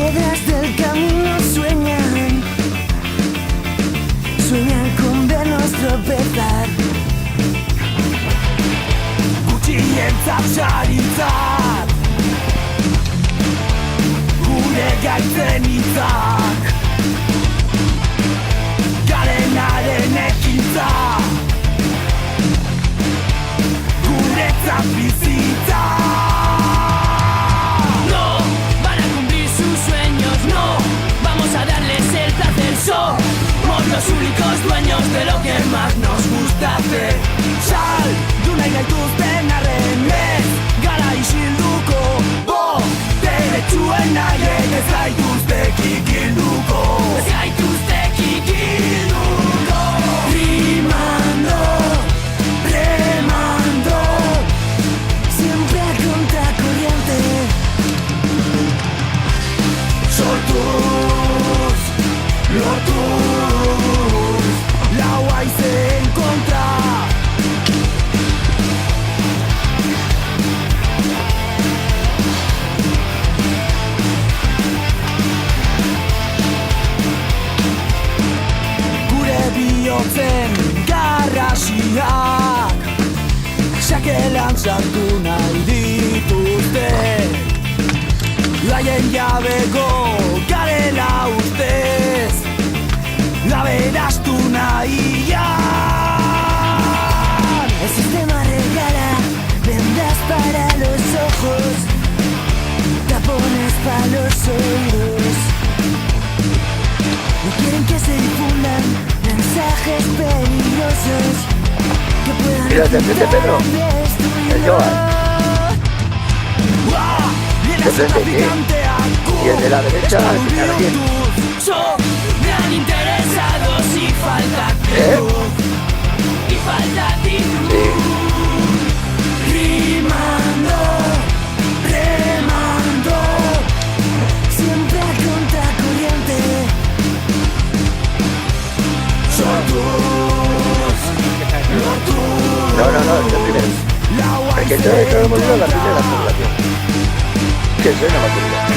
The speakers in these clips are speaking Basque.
piedras del camino sueñan con vernos tropezar. Gutxientzat saritzat, gure gaitzen hitzak, garenaren ekintza, guretzat bizitza. No van a cumplir sus sueños, no vamos a darles el placer. Somos los únicos dueños de lo que más nos gusta hacer. Sal, duna gaituzten arren, ez gara isilduko. Derechuen nahiek ez gaituzte kikilduko. Ez gaituzte kikilduko. Rimando, remando, siempre a contracorriente. Sortuz, lortuz, lau haizen kontra. Gure bihotzen garrasiak sakelan sartu nahi dituzte. Laien jabeko garela ustez laberastu nahian. El sistema regala vendas para los ojos, tapones para los oídos, y quieren que se difundan mensajes peligrosos que puedan Mira, de frente, Pedro. El Joan. De frente, sí. Y el de la derecha, al final, ¿quién? Me han interesado si falta actitud y falta actitud. Sí. Rimando, remando, siempre a contracorriente. Sortus, lortus. No, el primero. Es que todo hemos ido a la primera población. Que soy una maturidad.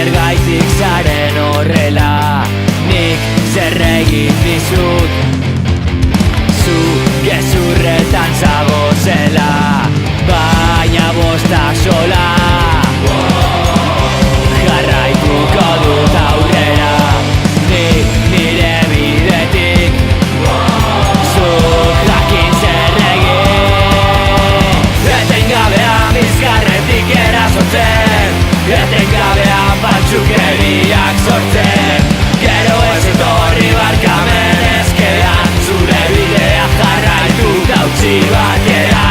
Zergaitik zaren horrela, nik zer egin dizut. Zu gezurretan zagozela, baina bostak sola. Jarraituko dut aurrera, nik nire bidetik. Zuk jakin zer egin. Etengabean bizkarretik erasotzen, etengabean batzukeriak sortzen. Gero ez etorri barkamen eskean, zure bidea jarraitu gautzi batean.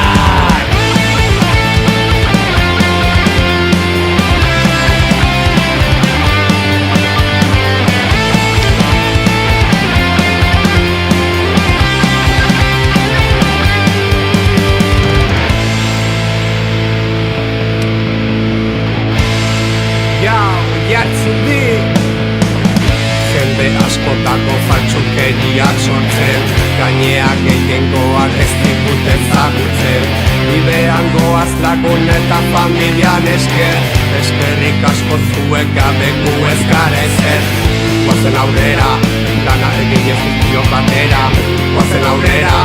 Jende askotako faltsukeriak sortzen, gaineak gehiengoak ez diguten zagutzen. Bidean goaz lagun eta familian esker, eskerrik asko zuek gabeku ez gara ezer. Guazen aurrera, lana egin ez guztiok batera. Guazen aurrera,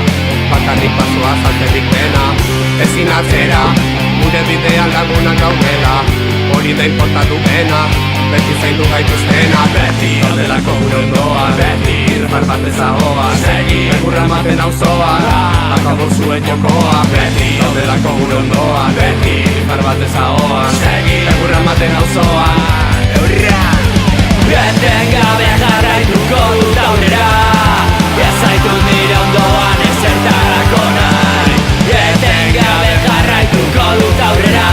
bakarrik pasoa zalterik dena. Ezin atzera, gure bidean lagunak gaudela, hori da importatu dena. Beti zaindu gaituztena, beti ordelako gure ondoan, beti irfar bat ezagoa, segi begurra maten auzoan, akabo zuen jokoa. Beti ordelako gure ondoan, beti irfar bat ezagoan, segi begurra maten auzoan. Etengabe jarraituko dut aurrera, ez zaitut nire ondoan ezertarako nahi. Etengabe jarraituko dut aurrera,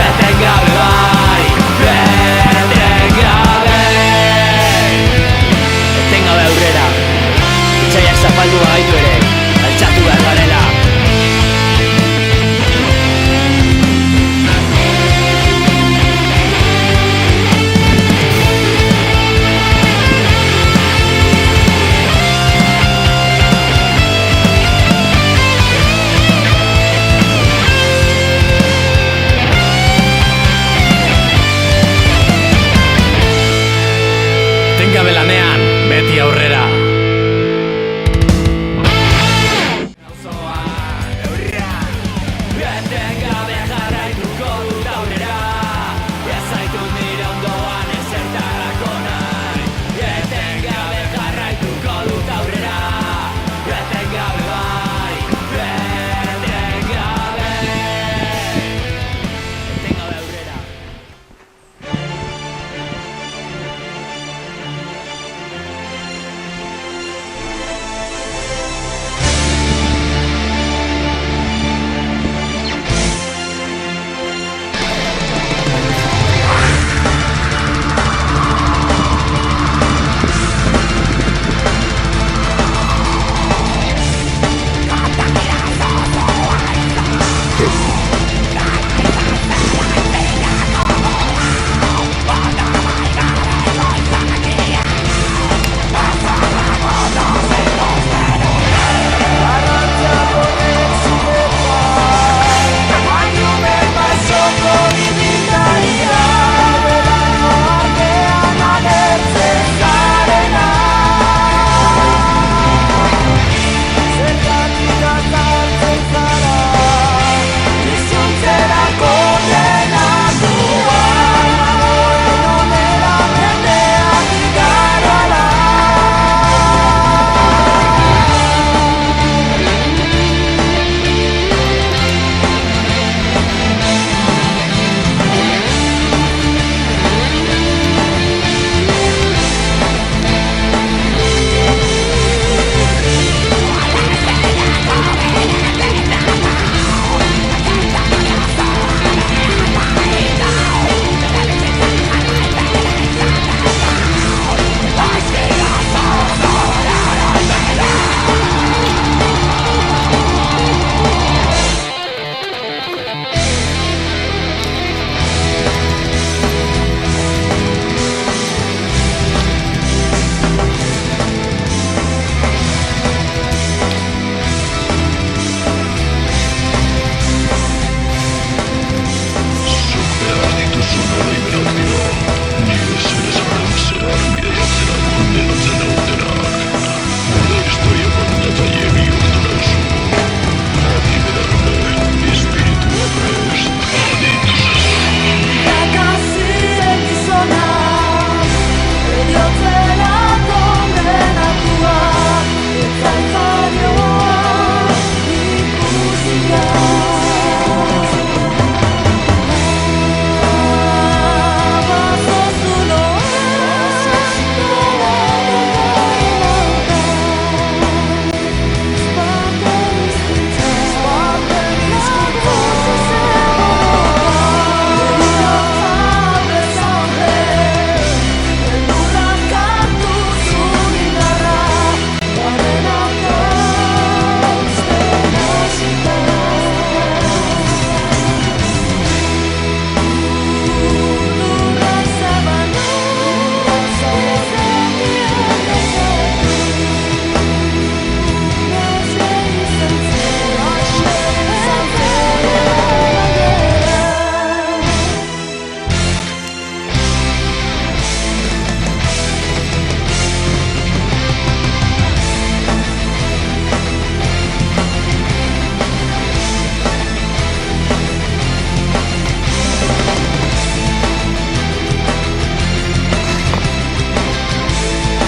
etengabe bai, etengabe. Etengabe aurrera, itxaiak zapaldu bagaitu ere, altxatu behar garela.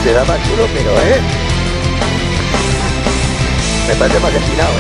te da más chulo, pero me parece más destinado,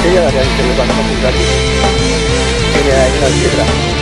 Ella la que cuando hemos aquí tiene ahí una piedra.